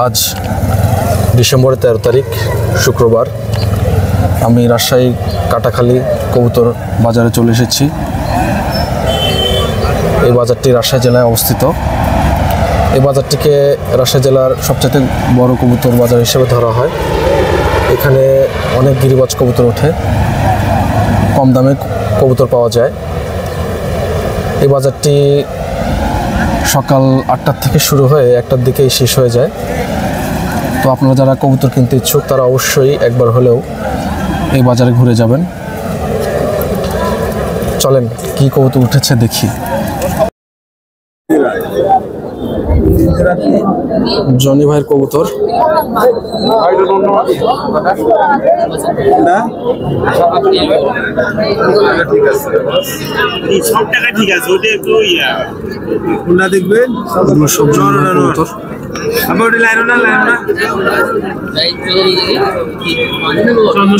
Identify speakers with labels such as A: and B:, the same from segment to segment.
A: আজ ডিসেম্বরের 13 তারিখ শুক্রবার। আমি রাজশাহী কাটাখালী কবুতর বাজারে চলে এসেছি। এই বাজারটি রাজশাহী জেলায় অবস্থিত। এই বাজারটিকে রাজশাহী জেলার সবচেয়ে বড় কবুতর বাজার হিসেবে ধরা হয়। এখানে অনেক গিরিবাজ কবুতর ওঠে, কম দামে কবুতর পাওয়া যায়। এই বাজারটি সকাল 8টার থেকে শুরু হয়ে 1টার দিকেই শেষ হয়ে যায়। তো আপনারা যারা কবুতর কিনতে ইচ্ছুক তারা অবশ্যই একবার হলেও এই বাজারে ঘুরে যাবেন। চলেন কি কবুতর উঠেছে দেখি। জনি ভাইয়ের কবুতর।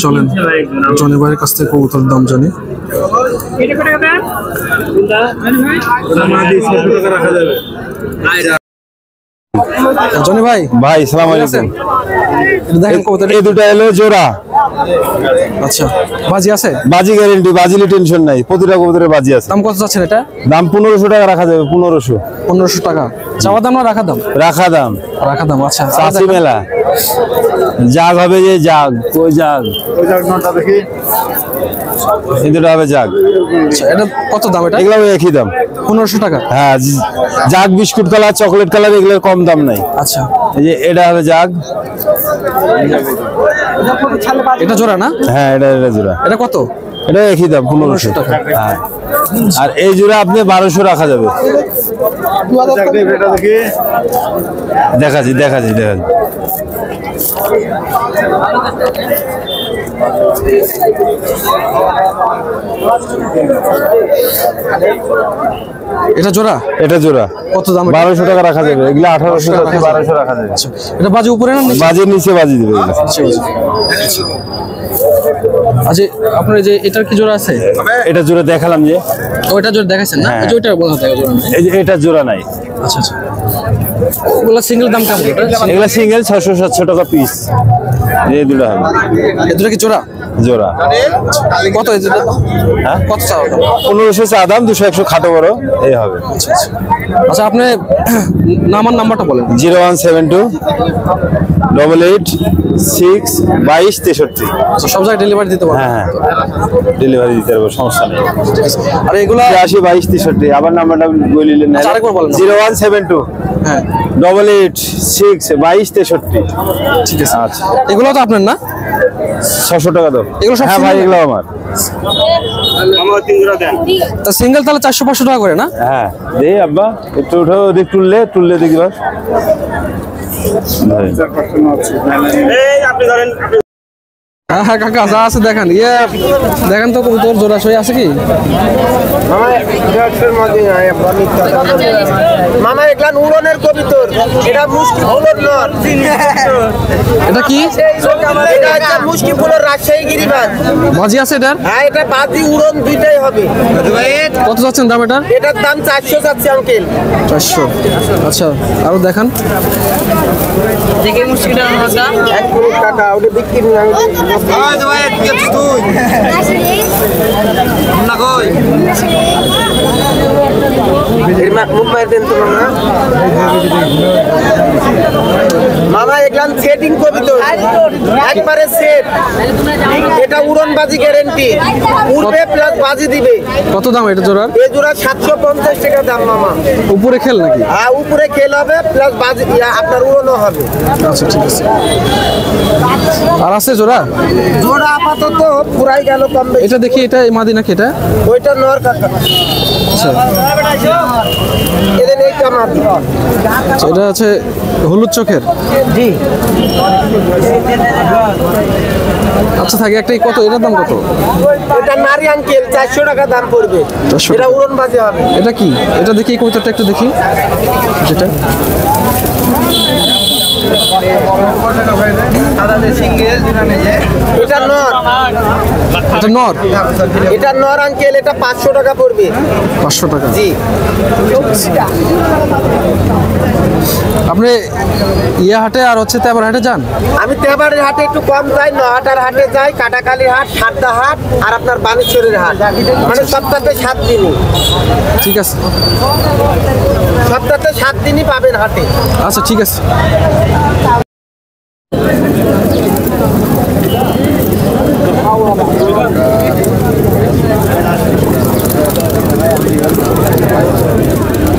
A: চলেন জনি ভাইয়ের কাছ থেকে কবুতর দাম জানি। জনি ভাই
B: সালাম আলাইকুম।
A: দেখেন কবুতর
B: এই দুটো এলো জোড়া।
A: আচ্ছা, বাজি আছে?
B: বাজি গ্যারেন্টি, বাজিলে টেনশন নাই, প্রতিটা কবুতরের বাজি আছে।
A: দাম কত যাচ্ছে এটা?
B: দাম 1500 টাকা রাখা যাবে।
A: 1500 টাকা চাওয়া দাম না রাখা দাম?
B: রাখা দাম।
A: আচ্ছা,
B: চাচি মেলা জাগ হবে, যে জাগ কই জাগ, নটা দেখি এই দুটো হবে জাগ।
A: আচ্ছা, এটা কত দাম? এটা
B: এগুলো একই দাম,
A: 1500 টাকা।
B: হ্যাঁ, জাগ বিস্কুট কালার, চকলেট কালার, এগুলোর কম দাম নাই।
A: আচ্ছা,
B: এই যে এটা হবে জাগ।
A: এটা জোড়া না?
B: হ্যাঁ, এটা জোড়া।
A: এটা কত?
B: এটা একই দাম, 1500 টাকা। হ্যাঁ, আর এই জোড়া আপনি 1200 রাখা যাবে। দেখাচ্ছি।
A: এটা জোড়া?
B: এটা জোড়া।
A: কত দাম?
B: 1200 টাকা রাখা যাবে। এগুলা 1800 থেকে 1200 রাখা যাবে।
A: এটা বাজি উপরে না নিচে?
B: বাজির নিচে বাজি দেবে।
A: আচ্ছা, আপনার যে এটার কি জোড়া আছে?
B: এটা জোড়া দেখালাম যে।
A: ওইটা জোড়া দেখাইছেন না? এই যে ওইটা বলা থাকে জোড়া নাই।
B: এই যে এটা জোড়া নাই।
A: আচ্ছা, ওগুলা সিঙ্গেল দাম কেমন?
B: এগুলা সিঙ্গেল 600-700 টাকা পিস। এই দুটো হবে।
A: এই দুটো কি জোড়া?
B: জোড়া।
A: কত এই দুটো?
B: হ্যাঁ,
A: কত চাও?
B: 1500 চা দাম, 200-100 খাটো বড় এই হবে।
A: আচ্ছা, আপনি নাম্বারটা বলেন।
B: 0172 88 6 22 63।
A: আচ্ছা, সব জায়গায় ডেলিভারি দিতে পারবেন?
B: হ্যাঁ, ডেলিভারি দিতে পারবো, সমস্যা নেই।
A: আর এগুলা
B: 82 22 63। আবার নাম্বারটা বলিলেন না?
A: আরেকবার বলেন।
B: 0172
A: হ্যাঁ
B: 88 6 22 63।
A: ঠিক আছে।
B: আচ্ছা,
A: এগুলো তো আপনার না?
B: 600 টাকা দাও।
A: এগুলো সব?
B: হ্যাঁ ভাই, এগুলো আমার।
A: তা সিঙ্গেল তাহলে 400-500 টাকা করে না?
B: হ্যাঁ, দে আব্বা একটু উঠো, দেখ তুললে দেখবা।
A: হ্যাঁ কাকা, যা আছে দেখেন। দেখেন তো কবুতর জোড়া সই আছে কি?
C: মামা এগুলা উড়নের কবুতর। এটা মুশকি ফুলের নর।
A: এটা কি?
C: এটা একটা মুশকি ফুলের রাজশাহী গিরিবাজ।
A: বাজি আছে এটার?
C: হ্যাঁ, এটা বাজি উড়ন দুইটাই হবে।
A: কত যাচ্ছেন দাম এটার?
C: এটার দাম 400 যাচ্ছে আঙ্কেল।
A: 400। আচ্ছা, আরো দেখান।
C: দেখে মুশকিটা না 1 মিনিট কাকা, ওটা বিক্রি না। ভাই তুই না কই মুখ মার দেন তো মামা। এগুলাম সেটিং কবুতর, একবারে সেট। এটা উড়ন বাজি গ্যারান্টি, উড়বে প্লাস বাজি দিবে।
A: কত দাম এটা জোড়ার?
C: এই জোড়া 750 টাকা দাম মামা।
A: উপরে খেল নাকি?
C: হ্যাঁ, উপরে খেল হবে প্লাস বাজি আপনার উড়নও হবে।
A: আচ্ছা, ঠিক আছে। আর আছে জোড়া?
C: জোড়া আপাতত পুরাই গেল কম বেশি।
A: এটা দেখি, এটা মাদি নাকি এটা?
C: ওইটা নর কাকা।
A: আচ্ছা,
C: এদের এই কামার।
A: এটা আছে হলুদ চোখের।
C: জি।
A: আচ্ছা, থাকে একটাই। কত এটার দাম কত?
C: এটা নারী আঙ্কেল 400 টাকা দাম পড়বে।
A: 400
C: এটা উড়ন বাজে হবে।
A: এটা কি? এটা দেখি, এই কবুতরটা একটু দেখি। যেটা
C: এটা নর।
A: এটা নর?
C: এটা নর আঙ্কেল, এটা 500 টাকা পড়বে।
A: 500 টাকা?
C: জি।
A: আপনি ইয়া হাটে আর হচ্ছে তেবার হাটে যান?
C: আমি তেবাড়ির হাটে একটু কম যাই, নহাটার হাটে যাই, কাটাকালি হাট, সারদা হাট আর আপনার বানেশ্বরের হাট, মানে সপ্তাহে 7 দিনই।
A: ঠিক আছে,
C: সপ্তাহে 7 দিনই পাবেন হাটে।
A: আচ্ছা ঠিক আছে।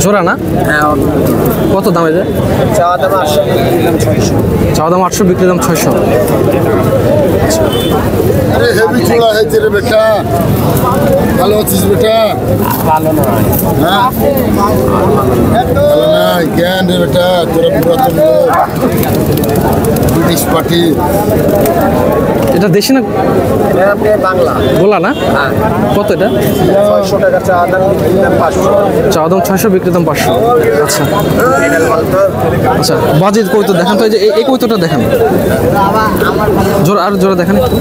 A: জোড়া না? কত দাম এটা?
C: চাওয়া দাম 800,
A: চাওয়া দাম 800, বিক্রি দাম 600।
D: আরে হেভি চূড়া হয়েছে রে বেটা, ভালো আছিস বেটা?
C: ভালো না।
D: হ্যাঁ ভালো নাই জ্ঞান রে বেটা, তোরা পুরাতন লোক, ব্রিটিশ পার্টি।
A: এটা দেশি না
C: আপনি বাংলা
A: গোলা না? কত এটা?
C: 600 টাকা চাওয়া দাম, বিক্রি দাম 500।
A: চাওয়া দাম 600, বিক্রি দাম 500। আচ্ছা আচ্ছা, বাজির কৌতো দেখান তো, এই যে এই কৌতোটা দেখান, জোড়া আর জোড়া দেখান একটু।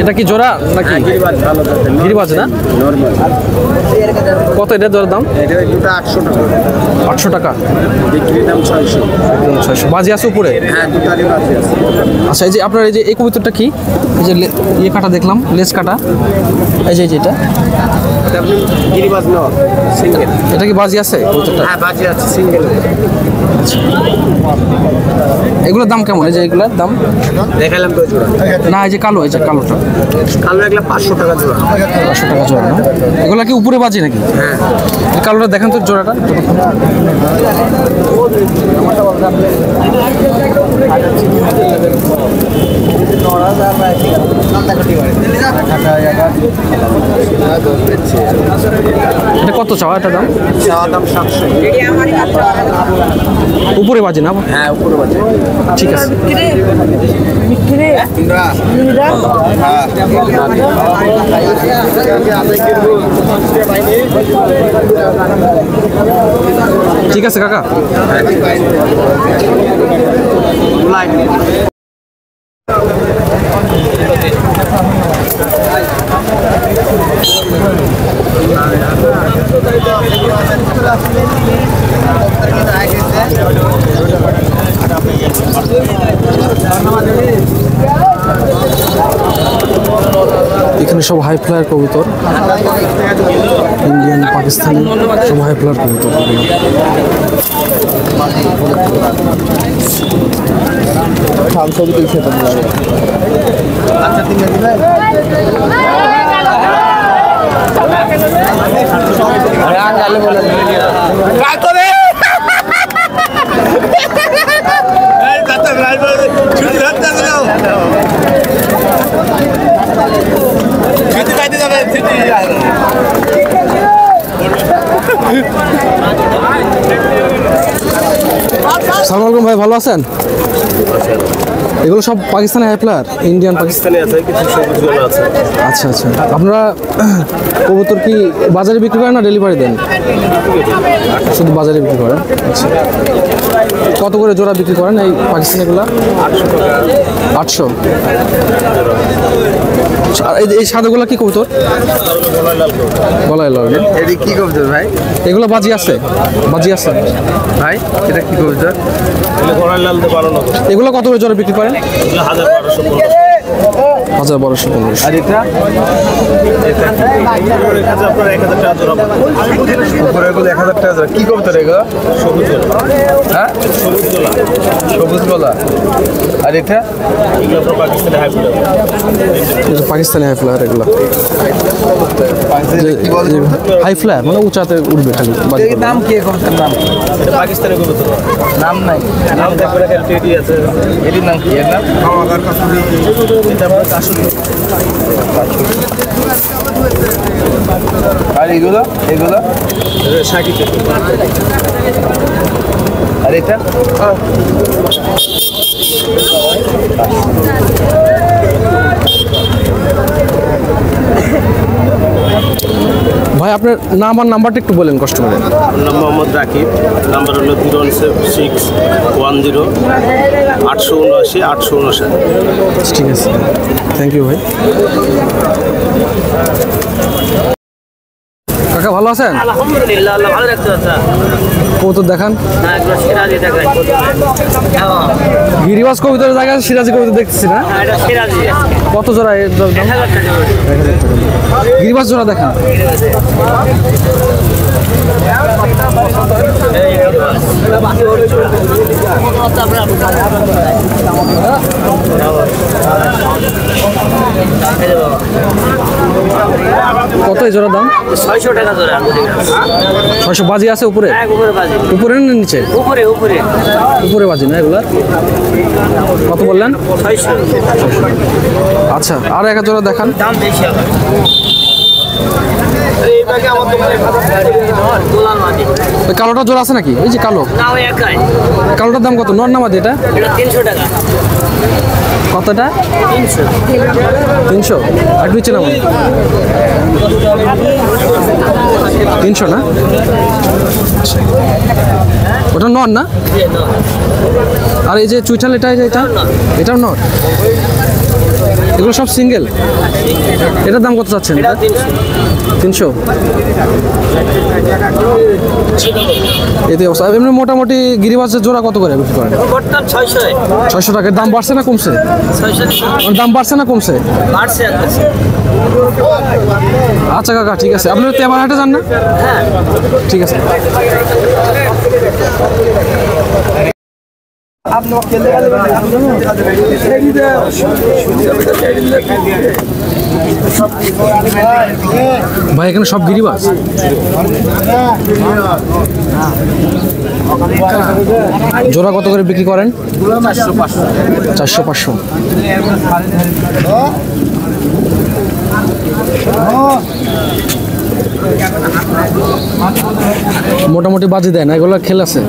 A: এটা কি জোড়া নাকি গিরিবাজ না? কত এটা জোড়ার দাম?
C: এটা 800 টাকা,
A: 800 টাকা,
C: বিক্রি দাম 600।
A: 600। বাজি আছে উপরে?
C: হ্যাঁ, দুটারই বাজি আছে।
A: আচ্ছা, এই যে আপনার এই যে এই কবুতরটা কি, এই যে ইয়ে কাটা দেখলাম, লেজ কাটা, এই যে এটা
C: এটা আপনি গিরিবাজ ন সিঙ্গেল।
A: এটা কি বাজি আছে কবুতরটা?
C: হ্যাঁ, বাজি আছে সিঙ্গেল।
A: এগুলোর দাম কেমন? এই যে এগুলোর দাম
C: দেখালাম তো জোড়া।
A: না, এই যে কালো, এই যে কালোটা
C: কালো এগুলো 500 টাকা জোড়া।
A: 500 টাকা জোড়া না? এগুলা কি উপরে বাজি নাকি?
C: হ্যাঁ,
A: এই কালোটা দেখেন তো, জোড়াটা একটু দেখেন। এটা কত চাওয়া এটা দাম?
C: চাওয়া দাম 700।
A: উপরে বাজি না?
C: হ্যাঁ, উপরে বাজি।
A: ঠিক আছে। ঠিক আছে কাকা। এখানে সব হাই ফ্লায়ার কবুতর, ইন্ডিয়ান, পাকিস্তানি, সব হাই ফ্লায়ার কবুতর। সালাম আলাইকুম ভাই, ভালো আছেন? এগুলো সব Pakistani high flyer, Indian, Pakistani
E: আছে, কিছু সবুজগুলো আছে।
A: আচ্ছা আচ্ছা, আপনারা কবুতর কি বাজারে বিক্রি করেন না ডেলিভারি দেন? শুধু বাজারে বিক্রি করেন। আচ্ছা, কত করে জোড়া বিক্রি করেন এই পাকিস্তানিগুলো? 800। আর এই সাদাগুলো কি কবুতর? গলায় লাল।
C: এটা কি কবুতর ভাই?
A: এগুলো বাজি আছে? বাজি আছে
C: ভাই, এটা কি কবুতর?
A: এগুলো কত করে জোড়া বিক্রি করেন?
E: 1200-1500।
A: আর এটা
E: আপনার 1000 টাকা জোড়া পাবেন।
C: উপরে এগুলো 1000 টাকা জোড়া। কি কবুতর এগুলো?
E: সবুজ জোড়া।
C: হ্যাঁ,
E: সবুজ জোড়া।
C: সবুজ গলা। আর এটা
E: এগুলো আপনার Pakistani high flyer.
A: Pakistani high flyer, এগুলো
C: কি বলে?
A: হাই ফ্লায়ার মানে উঁচাতে উঠবে খালি।
C: এর নাম কি কবুতর নাম?
E: এটা পাকিস্তানি কবুতর।
C: নাম নাই।
E: নাম দেখবেন, একটা টেডি আছে।
C: এর নাম কি? এর নাম
E: এটা আপনার কাশুরি।
C: আর এগুলো এগুলো
E: শাকি টেডি।
C: আর এটা
A: ভাই আপনার নাম আর নাম্বারটা একটু বলেন কষ্ট করে।
E: নাম মোহাম্মদ রাকিব, নাম্বার হলো 01610
A: ঠিক আছে, থ্যাংক ইউ ভাই। কাকা ভালো আছেন?
C: আলহামদুলিল্লাহ, আল্লাহ ভালো রাখতে আছে।
A: কবুতর দেখান।
C: হ্যাঁ, এগুলো সিরাজি দেখাই।
A: গিরিবাজ কবুতরের জায়গায় সিরাজি কবুতর দেখতেছি না।
C: হ্যাঁ, এটা সিরাজি।
A: কত জোড়া এর দাম?
C: 1000 টাকা করে।
A: গিরিবাজ জোড়া দেখান। কত এই জোড়ার দাম?
C: 600 টাকা জোড়া।
A: 600 বাজি আছে উপরে?
C: এক উপরে বাজি।
A: উপরে না নিচে?
C: উপরে উপরে
A: উপরে বাজি না এগুলা? কত বললেন?
C: 600।
A: আচ্ছা, আর এক জোড়া দেখান।
C: দাম বেশি হবে। এই বাকি আমার দোকানে গোলাম মাটি।
A: ওই কালোটা জোড়া আছে নাকি? এই যে কালো,
C: না ওই একাই।
A: কালোটার দাম কত? নর না মাদি এটা?
C: এটা 300 টাকা।
A: কতটা?
C: 300।
A: 300? আর নিচে নাম 300 না? ওটা নর না? আর এই যে চুইঠাল এটা এটাও নর? এগুলো সব সিঙ্গেল? এটার দাম কত চাচ্ছেন?
C: এটা 300।
A: 300? এতে অবস্থা। এমনি মোটামুটি গিরিবাজের জোড়া কত করে বিক্রি করেন?
C: বর্তমান 600।
A: 600 টাকা। দাম বাড়ছে না কমছে?
C: 600
A: দাম বাড়ছে না কমছে?
C: বাড়ছে আকাশে।
A: আচ্ছা কাকা, ঠিক আছে। আপনি তেবার হাটে যান না?
C: হ্যাঁ,
A: ঠিক আছে। ভাই এখানে সব গিরিবাজ? জোড়া কত করে বিক্রি করেন? 400-500। মোটামুটি বাজি দেয় না এগুলো? খেল আছে?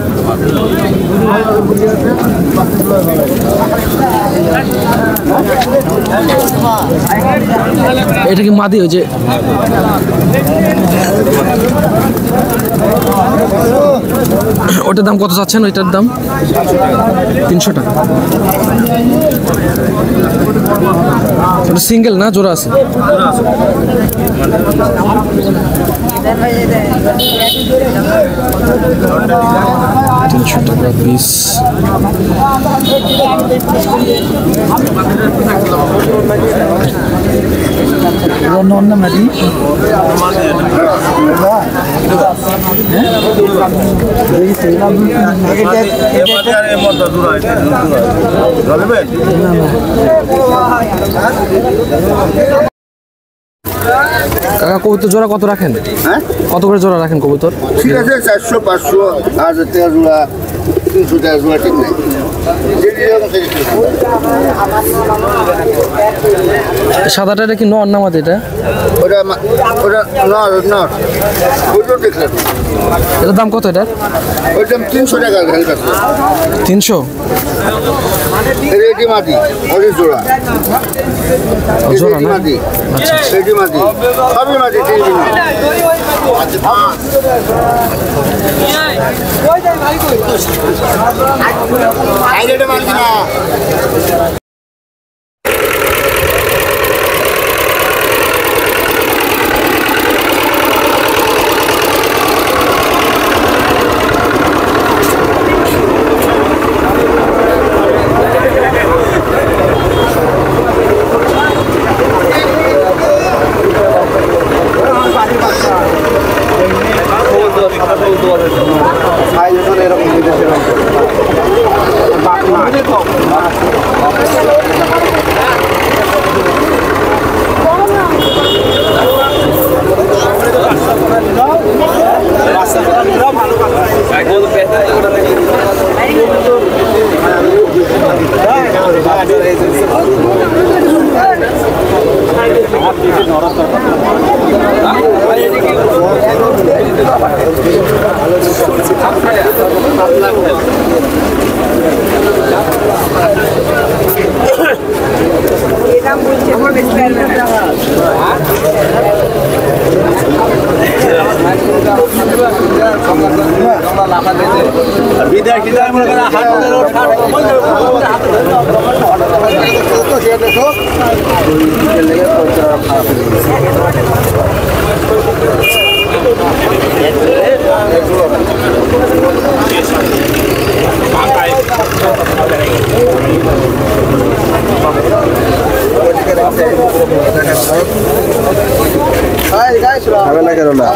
A: এটা কি মাদি? ওই যে ওটার দাম কত চাচ্ছেন? ওইটার দাম 300 টাকা। ওটা সিঙ্গেল না জোড়া আছে? 300 টাকা পিস। কাকা কবুতর জোড়া কত রাখেন?
D: হ্যাঁ,
A: কত করে জোড়া রাখেন কবুতর?
D: ঠিক আছে, 400-500, 1000 টাকা জোড়া, 300 টাকা জোড়া, ঠিক নাই।
A: সাদাটা এটা কি নর না মাদি এটা?
D: ওটা নর, ওইটাও দেখলেন।
A: এটার দাম কত এটা?
D: ওই দাম 300 টাকা ঘাল কাছে।
A: 300?
D: রেডি মাটি, ওই জোড়া।
A: জোড়া
D: রেডি
A: না?
D: মাটি, রেডি মাটি, সবই মাটি, রেডি মাটি। আইডিটা মারছি না।
F: এটা বলছে
A: হবে না কেন না?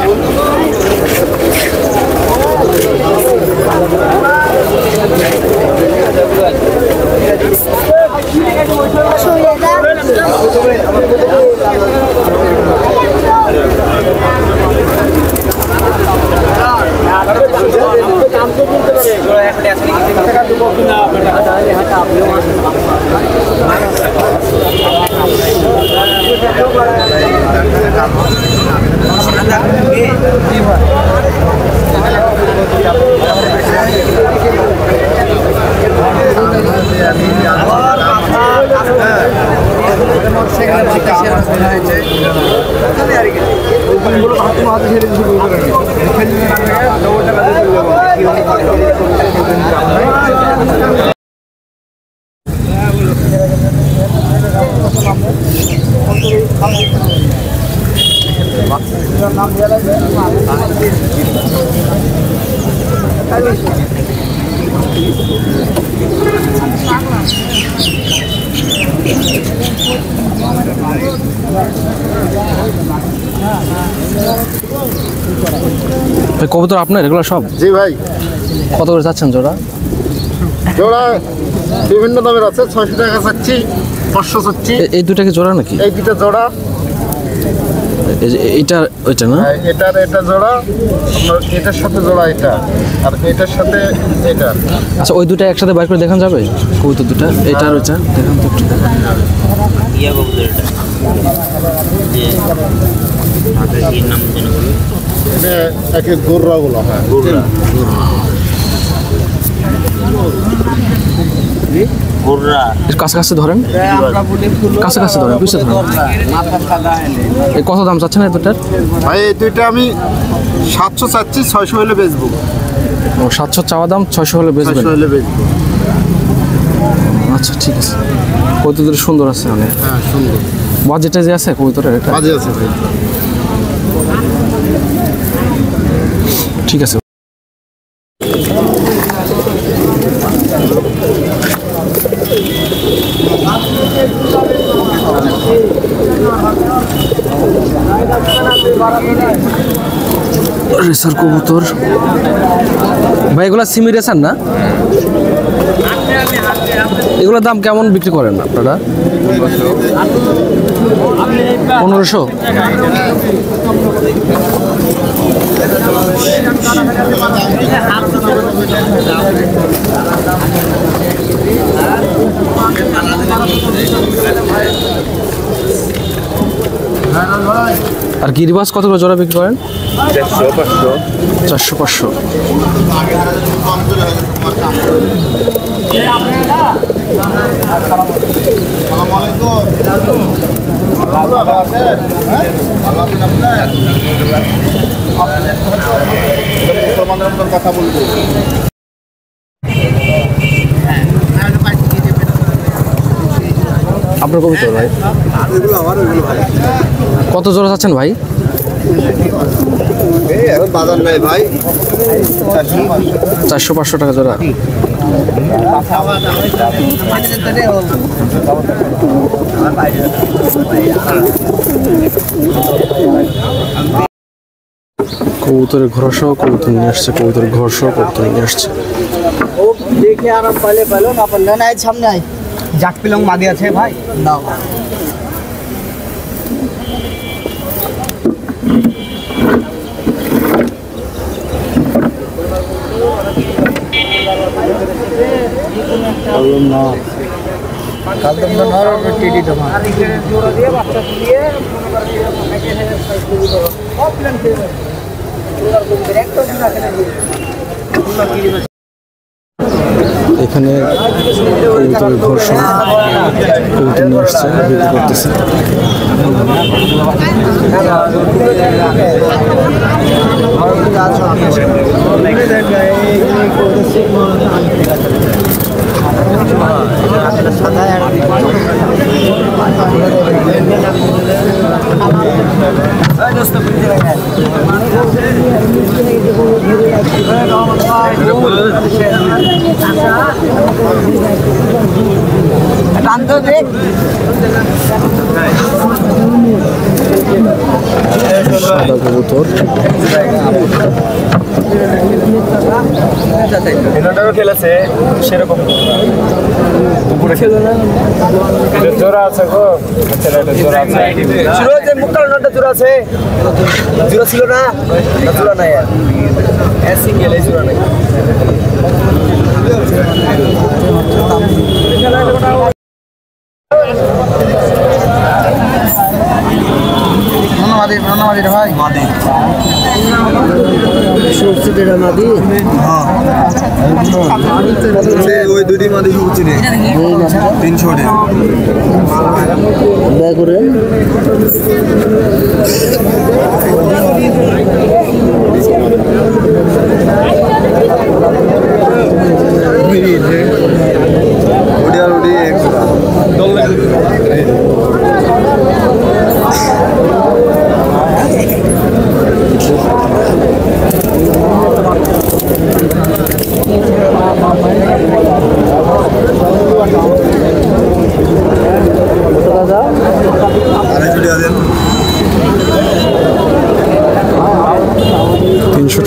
A: কবুতর আপনার এগুলো সব?
D: জি ভাই।
A: কত করে চাচ্ছেন জোড়া?
D: জোড়া বিভিন্ন দামের আছে, 600 টাকা চাচ্ছি, 500 চাচ্ছি।
A: এই দুটা কি জোড়া নাকি?
D: এই দুটো জোড়া।
A: এইটা ওইটা না?
D: এটা জোড়া, আপনার এটার সাথে জোড়া এটা, আর এটার সাথে এটা।
A: আচ্ছা, ওই দুটা একসাথে বাইর করে দেখান যাবে? কবুতর দুটা, এটা আর ওইটা দেখান তো একটু।
E: ইয়া কবুতর এটা যে আপনার কি নাম যেন বলি?
D: এটা একে গোররাগুলো। হ্যাঁ,
E: গুররা। গুররা
A: কাছাকাছি ধরেন, কাছাকাছি ধরেন, পিছিয়ে ধরেন। এই কত দাম চাচ্ছেন এই দুটার?
D: ভাই এই দুইটা আমি 700 চাচ্ছি, 600 হলে বেচবো।
A: ও 700 চাওয়া দাম, 600 হলে বেচবেন?
D: 600 হলে বেচবো।
A: আচ্ছা ঠিক আছে। কবুতর সুন্দর আছে অনেক।
D: হ্যাঁ সুন্দর।
A: বাজেটে যে আছে কবুতরের এটা?
D: বাজে আছে ভাই।
A: ঠিক আছে। রেসার কবুতর ভাই, এগুলা সিমি রেসার না? এগুলোর দাম কেমন বিক্রি করেন আপনারা? 1500? আর গিরিবাস কত করে জোড়া বিক্রি করেন? 400 500।
D: কথা বলবো।
A: আপনার কবুতর ভাই কত জোড়া চাচ্ছেন ভাই?
D: এখন বাজার নাই ভাই।
A: 400 500 টাকা জোড়া। কবুতরের ঘোড়া সহ কবুতর নিয়ে আসছে, কবুতরের ঘর সহ কবুতর নিয়ে আসছে।
C: দেখে আরাম পালে পালো, না পারলে না। সামনে আয়, জাক পিলং মাদি আছে ভাই, নাও। কালদম না আর টিডি দমা জোড়া দিয়ে বাচ্চা দিয়ে সব প্ল্যান দিয়ে জোড়া করে একটা জোড়া কেন দিয়ে
A: এখানে কবুতরের ঘর সহ কবুতর নিয়ে আসছে, বিক্রি করতেছে। সাদা কবুতর।
B: খেলেছে সেরকম জোড়া আছে গো, জোড়া আছে,
C: জোড়া আছে, জোড়া ছিল না, জোড়া নাই আর সিঙ্গেল এই জোড়া নাই। মাদি রে ভাই, মাদি সবচেয়ে টেরা মাদি। হ্যাঁ ওই দুটি মাদি সবচেয়ে রে 300 রে দয়া করে।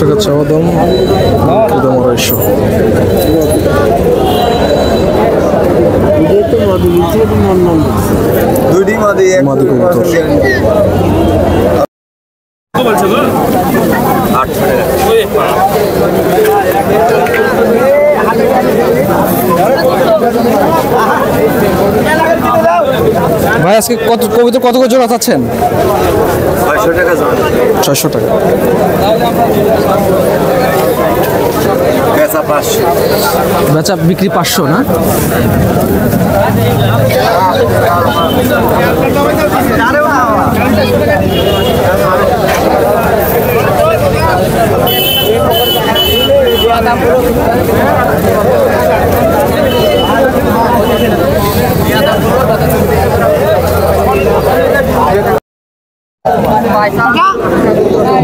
A: টাকা চাওয়া দাম, দাম 250।
C: দুটি মাদি
A: মাদি কবুতর।
E: 800 টাকা।
A: ভাই আজকে কত কবুতর কত করে জোড়া চাচ্ছেন?
C: 600 টাকা জোড়া।
A: 600 টাকা।
C: বেচা 500।
A: বেচা বিক্রি 500 না?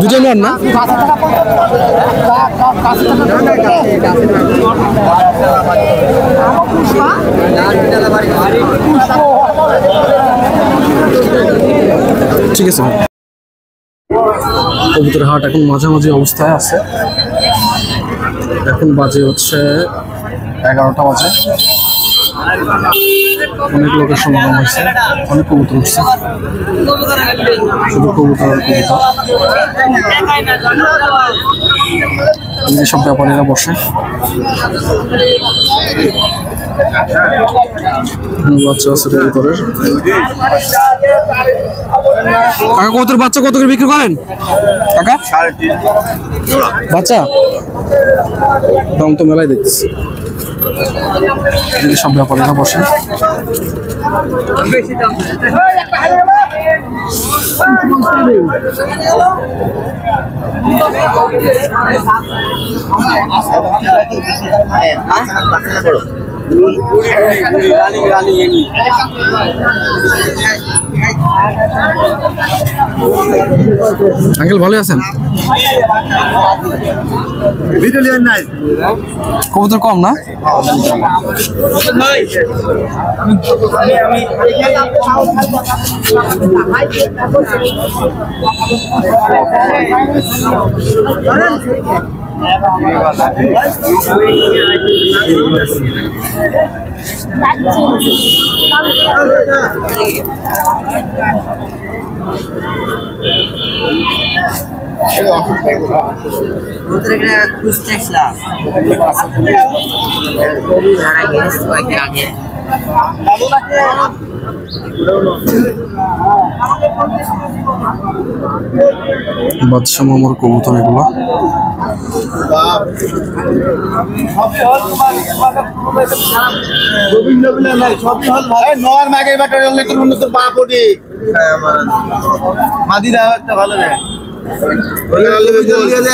A: দুটো নন না? ঠিক আছে। কবুতরের হাট এখন মাঝামাঝি অবস্থায় আছে। এখন বাজে হচ্ছে 11টা বাজে। অনেক লোকের সমাগম হয়েছে, অনেক কবুতর উঠছে, শুধু কবুতর আর কবুতর। সব ব্যাপারীরা বসে, বাচ্চা আছে কবুতরের। কাকা কবুতর বাচ্চা কত করে বিক্রি করেন কাকা? 3.5 বাচ্চা দাম তো মেলায় দেখতেছি। সব ব্যাপারীরা বসে। আঙ্কেল ভালো আছেন? কবুতর কম না? বাদশা মামার কবুতর এগুলো।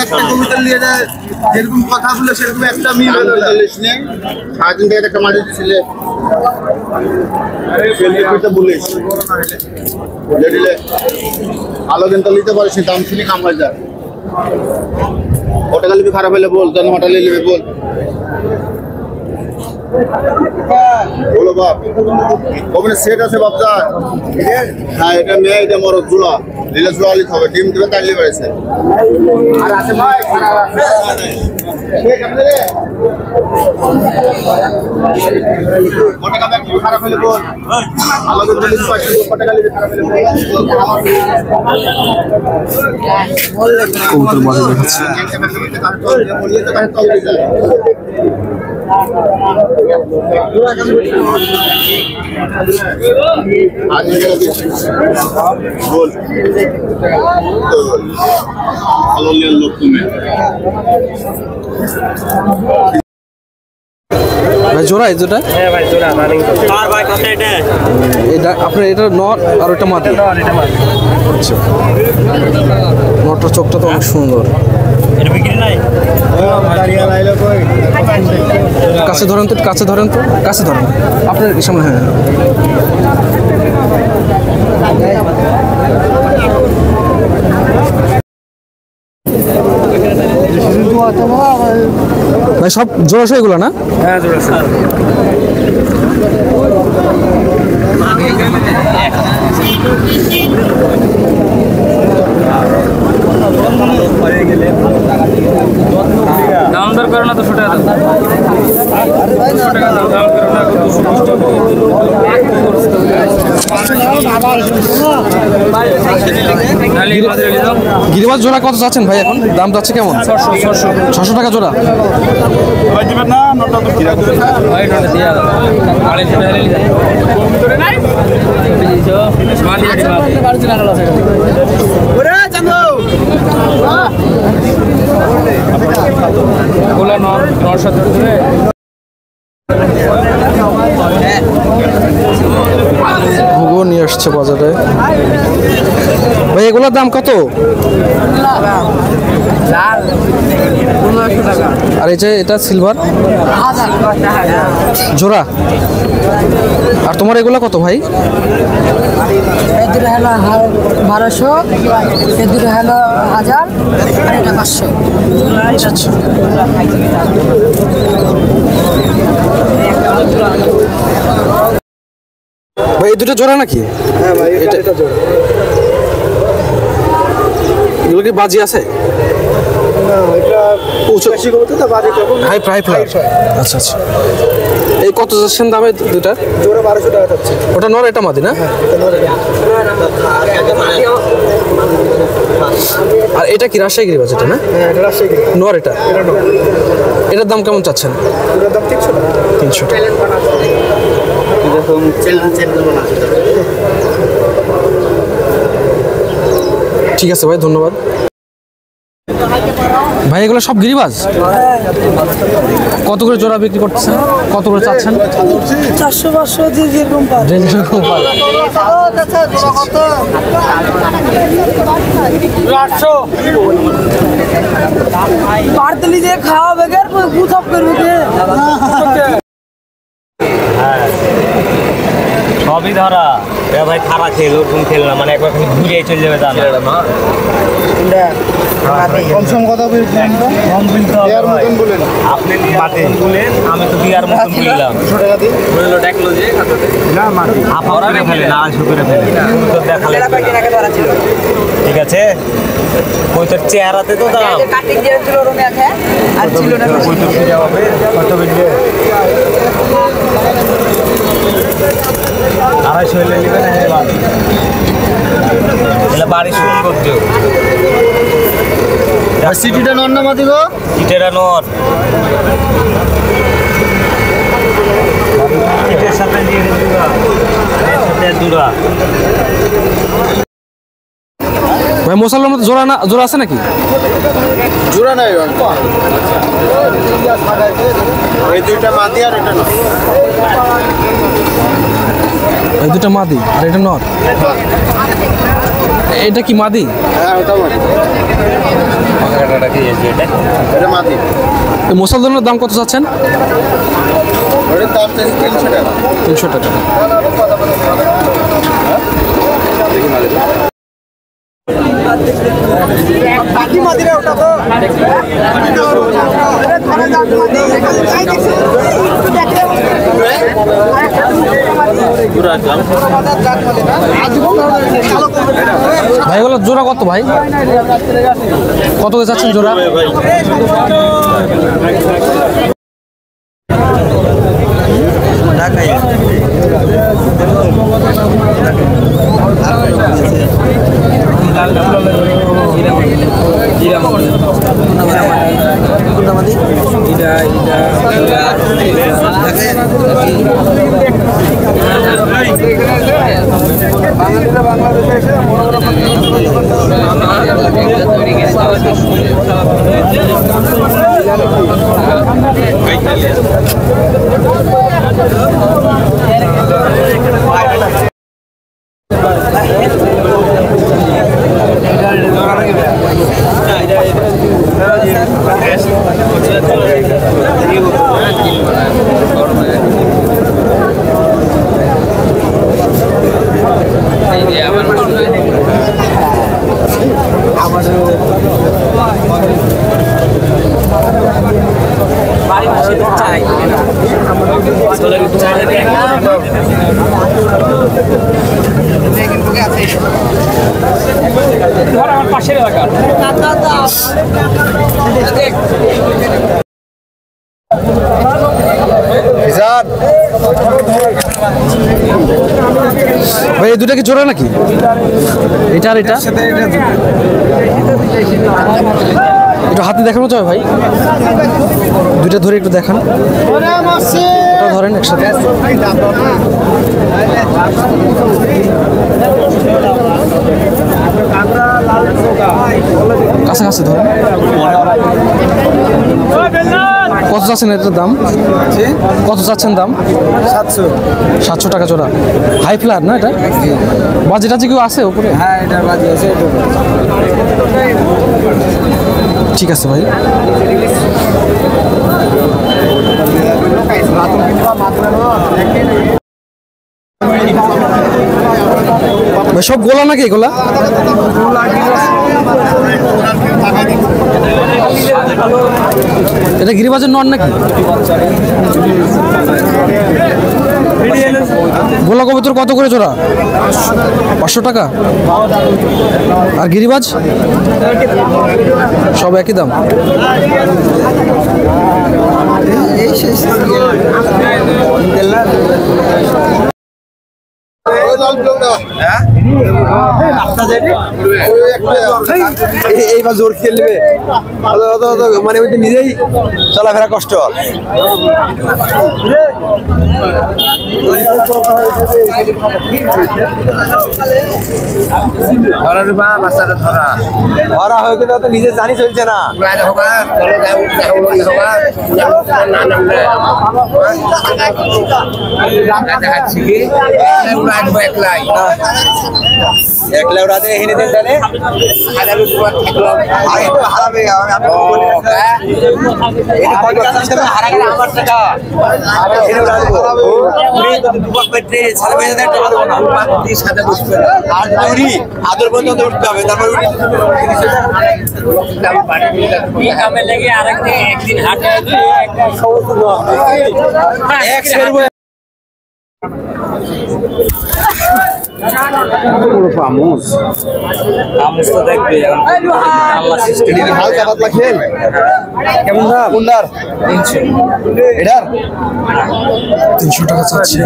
C: একটা কবুতর নিয়ে যায় যেরকম কথা বলে সেরকম একটা মিল সারাদিন থেকে একটা মাঝে ছিলে বলিস আলো দিন তো নিতে পারিস দাম শুনি কাম হয়ে যায়। ওটা লিবি খারাপ হলে বল, 9টা নিয়ে নিবি বল।
D: বলো বাপ ওখানে সেট আছে বাপজা হ্যাঁ এটা মেয়ে এটা মরদ জোড়া দিলে জোড়া লিখতে হবে ডিম দিবে তাইলে বেড়েছে আর আছে ভাই কত টাকা খারাপ হলে বল আমাকে বলিস কত টাকা লিখে খারাপ হলে
A: কবুতর বাজে দেখাচ্ছে। ভাই জোড়া এই দুটা?
C: হ্যাঁ ভাই জোড়া রানিং
E: আর ভাই কত এটা?
A: এটা আপনার এটা নর আর ওটা মাদি। আচ্ছা নরটার চোখটা তো অনেক সুন্দর।
E: এটা বিক্রি নাই?
A: কাছে ধরেন তো, কাছে ধরেন তো, কাছে ধরেন আপনার সামনে। হ্যাঁ ভাই সব জোড়াশো এগুলো না?
C: হ্যাঁ জোড়া দাম দর করো না তো ছোট দাম
A: গিরিবাজ জোড়া কত চাচ্ছেন ভাই এখন? দাম যাচ্ছে কেমন? 600 টাকা জোড়া। ভুগো নিয়ে আসছে বাজারে। ভাই এগুলোর দাম কত? আর এই যে এটা সিলভার জোড়া। আর তোমার এগুলো কত ভাই?
F: এই দুটো হলো 1200, এই দুটো হলো 1000, আর এটা 500।
A: আচ্ছা আচ্ছা। ভাই এই দুটো জোড়া নাকি?
C: হ্যাঁ ভাই এটা জোড়া
A: এগুলো কি বাজি আছে?
C: না এটা উঁচু করতে তো বাজে কেমন
A: হাই প্রায় ফ্লাই। আচ্ছা আচ্ছা। এই কত যাচ্ছেন দামে দুটা?
C: জোড়া 1200 টাকা যাচ্ছে।
A: ওটা নর এটা মাদি না? আর এটা কি রাজশাহী গিরিবাজ এটা না?
C: হ্যাঁ এটা রাজশাহী
A: নর এটা? এটার দাম কেমন চাচ্ছেন?
C: এটার দাম 300 টাকা।
A: 300 টাকা। ঠিক আছে ভাই, ধন্যবাদ। ভাই এগুলো সব গিরিবাজ? কত করে জোড়া বিক্রি করতেছেন? কত করে চাচ্ছেন?
F: 400-500 যেরকম পারে।
A: যেরকম পারে।
C: 800
F: পারতলি দিয়ে খাওয়া বেগের গুছাপ করবে কে?
E: সবই ধরা। এ ভাই খারাপ খেল, ওরকম খেল না, মানে একবার খালি ঘুরে চলে যাবে তা না।
C: কমসম কত বলছেন তো?
E: কম বলতে হবে
D: দেওয়ার
E: ভাই।
D: মতন বলেন
E: আপনি মাতেন বলেন, আমি তো দিয়ার মতন বললাম।
D: 200 টাকা দিন
E: না মাটি আপনারা ফেলেন, 250 করে ফেলেন। তো দেখালে ঠিক আছে। ওই তোর চেহারাতে তো দাম।
F: কাটিং দিয়ে দিল রুমে আছে আর ছিল না।
E: ওই তো ফিরে হবে কত বেজে 250 হলে নেবেন না এবার। এটা বাড়ি সুন্দর দিও।
D: সিটিটা নন না মাদি গো
E: ইটেরা নর। ইটের সাথে দিয়ে দিবা। এর সাথে দুরা।
A: ভাই মশলার মধ্যে জোড়া না, জোড়া আছে নাকি?
D: জোড়া নাই এই দুইটা মাদি আর এটা নর
A: এই দুটো মাদি আর এটা নর। এটা কি মাদি?
D: হ্যাঁ ওটা মাদি
E: এটা কি এটা?
D: এটা মাদি
A: এই মশলার দাম কত চাচ্ছেন?
D: ওটার দাম 300 টাকা।
A: 300 টাকা।
C: বাকি মাদিরে ওটা তো
A: ভাই এগুলো জোড়া কত ভাই? কত করে যাচ্ছেন জোড়া? ভাই এই দুটা কি জোড়া নাকি? এটা আর এটা একটু হাতে দেখানো যাবে ভাই? দুইটা ধরে একটু দেখান। ওটা ধরেন একসাথে। কাছাকাছি ধরেন। কত চাচ্ছেন এটার দাম? কত চাচ্ছেন দাম? 700 টাকা জোড়া। হাই ফ্লার না এটা? বাজি টাজি কেউ আছে উপরে?
C: হ্যাঁ এটা বাজি আছে।
A: ঠিক আছে ভাই। ভাই সব গোলা নাকি এগুলা? এটা গিরিবাজের নন নাকি? গোলা কবুতর কত করে জোড়া? 500 টাকা। আর গিরিবাজ সব একই দাম।
C: এইবার জোর খেলবে মানে ওই নিজেই চলাফেরা কষ্ট। ধরা হয়ে গেলে তো নিজে জানি চলছে না। একলা রাতে এখানে দিন তাহলে হারাবে। আমার টাকা আদর পর্যন্ত উঠতে হবে। তারপর একদিন হাটে হালকা পাতলা খেল। কেমন দাম? কোনটার? 300। এটার
A: 300 টাকা চাচ্ছে।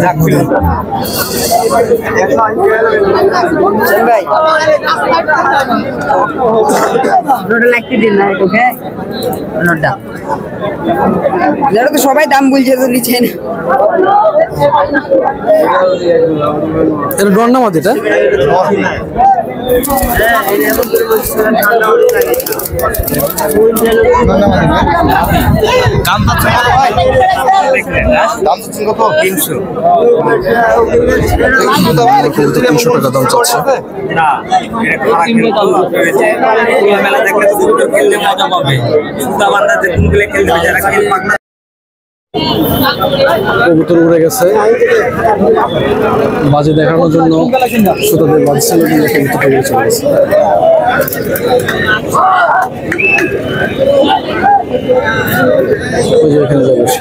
F: তো সবাই দাম বলছে তো নিচে
A: এটা ডর না মাদি এটা?
D: দাম চাচ্ছেন কত? 300।
A: 300 টাকা দাম চাচ্ছে।
E: মেলা দেখলে তো খেলতে মজা পাবে।
A: কবুতর উড়ে গেছে, বাজি দেখানোর জন্য শ্রোতাদের বাজি ছিল চলে গেছে। ওই যে এখানে যাই বসি।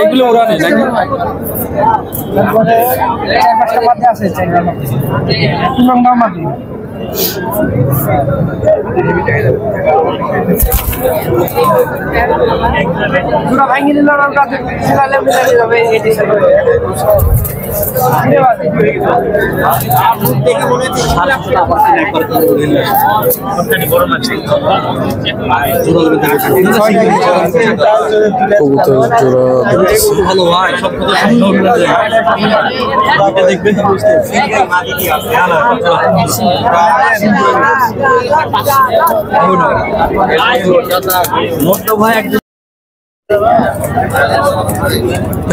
A: এগুলো উড়ানে নাকি?
E: ভালো হয় সব দেখবে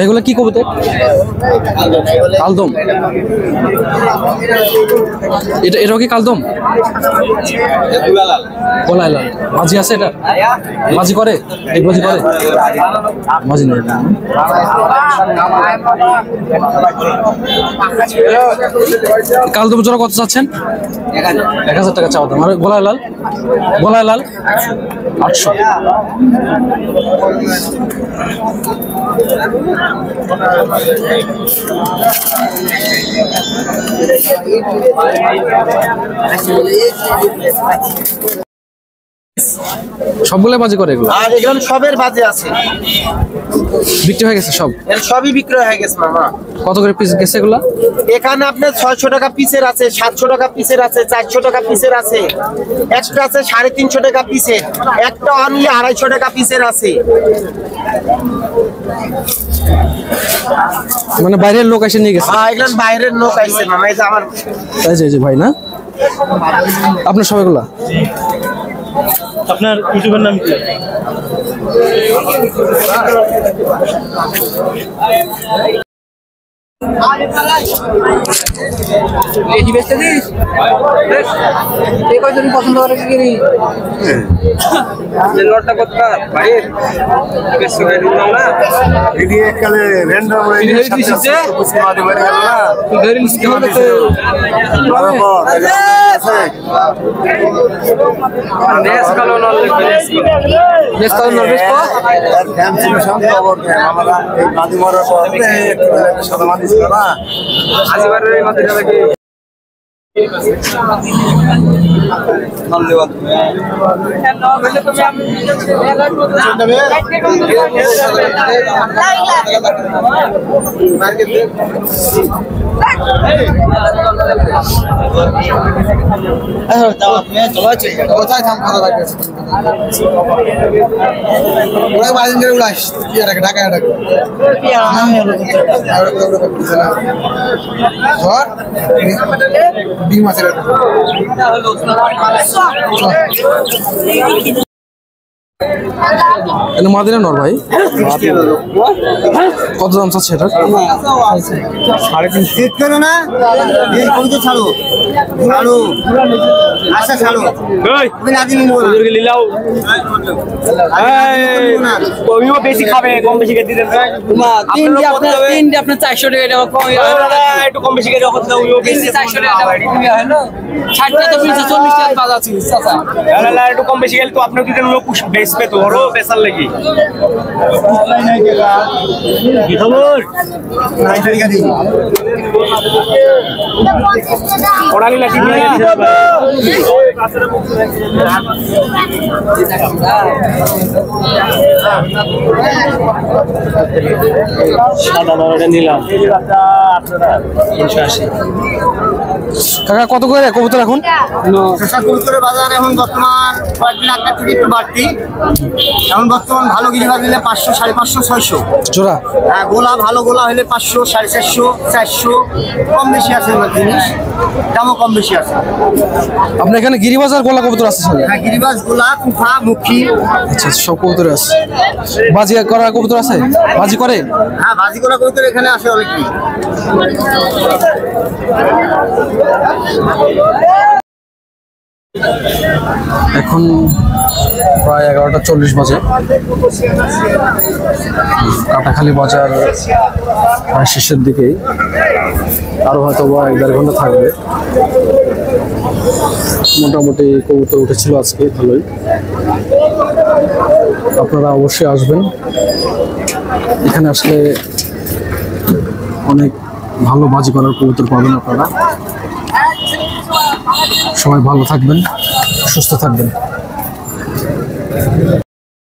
A: এগুলো কি কবুতর? কালদম। এটাও কি কালদম? গলায় লাল মাঝি আছে, এটা মাঝি করে, বাজি করে মাঝি নয়। কালদম জোড়া কত চাচ্ছেন? 1000 টাকা চাওয়া দাম। আর গলায় লাল? গলায় লাল 800। সবগুলো বাজি করে এগুলো?
C: আর এগুলো সবের বাজে আছে,
A: বিক্রি হয়ে গেছে সব?
C: সবই বিক্রয় হয়ে গেছে মামা।
A: কত করে পিস গেছে এগুলা?
C: এখানে আপনার 600 টাকা পিসের আছে, 700 টাকা পিসের আছে, 400 টাকা পিসের আছে, একটা আছে 350 টাকা পিসের, একটা অনলি 250 টাকা পিসের আছে।
A: মানে বাইরের লোক এসে নিয়ে গেছে?
C: হ্যাঁ, এগুলো বাইরের লোক আইছে মামা। এই যে আমার
A: এই যে ভাই না, আপনার সবাইগুলা?
E: আপনার ইউটিউবের নাম কি?
F: পছন্দ করে কি
A: মাদিনা নর ভাই, কত দাম চাচ্ছে এটা?
C: 350 না, এই কবুতর ছাড়ো ছাড়ো, আচ্ছা ছাড়ো, তুমি না দিন বল
E: লীলাও কমিও বেশি খাবে, কম বেশি খেতে দেন তিনটে আপনার 400 টাকা কম, একটু কম বেশি খেতে হচ্ছে, ওইও বেশি 400 টাকা হলো 60 টাকা 40 টাকা বাজার আছে চাচা। না একটু কম বেশি গেলে তো আপনার কি দেন, লোক বেচবে তো, ওরও বেচার লাগি কি খবর? ওড়ালি লাগি সাদা নরটা নিলাম 380।
A: কাকা কত করে কবুতর এখন?
C: কবুতরের বাজার এখন বর্তমান কয়েকদিন আগের থেকে একটু বাড়তি। এখন বর্তমান ভালো গিরিবাজ নিলে 500, 550, 600
A: জোড়া।
C: গোলা ভালো গোলা হলে 500, 450, 400, কম বেশি আছে আমার জিনিস, দামও কম বেশি আছে।
A: আপনার এখানে গিরিবাজার গোলা কবুতর আছে সাথে?
C: হ্যাঁ, গিরিবাজ, গোলা, কুফা, মুখী।
A: আচ্ছা, সব কবুতর আছে। বাজি করা কবুতর আছে? বাজি করে?
C: হ্যাঁ, বাজি করা কবুতর এখানে আসে অনেকই।
A: এখন প্রায় 11:40 বাজে। কাটাখালী বাজার প্রায় শেষের দিকেই, আরো হয়তো 1-1.5 ঘন্টা থাকবে। মোটামুটি কবুতর উঠেছিল আজকে ভালোই। আপনারা অবশ্যই আসবেন, এখানে আসলে অনেক ভালো বাজি করার কবুতর পাবেন আপনারা। সবাই ভালো থাকবেন, সুস্থ থাকবেন।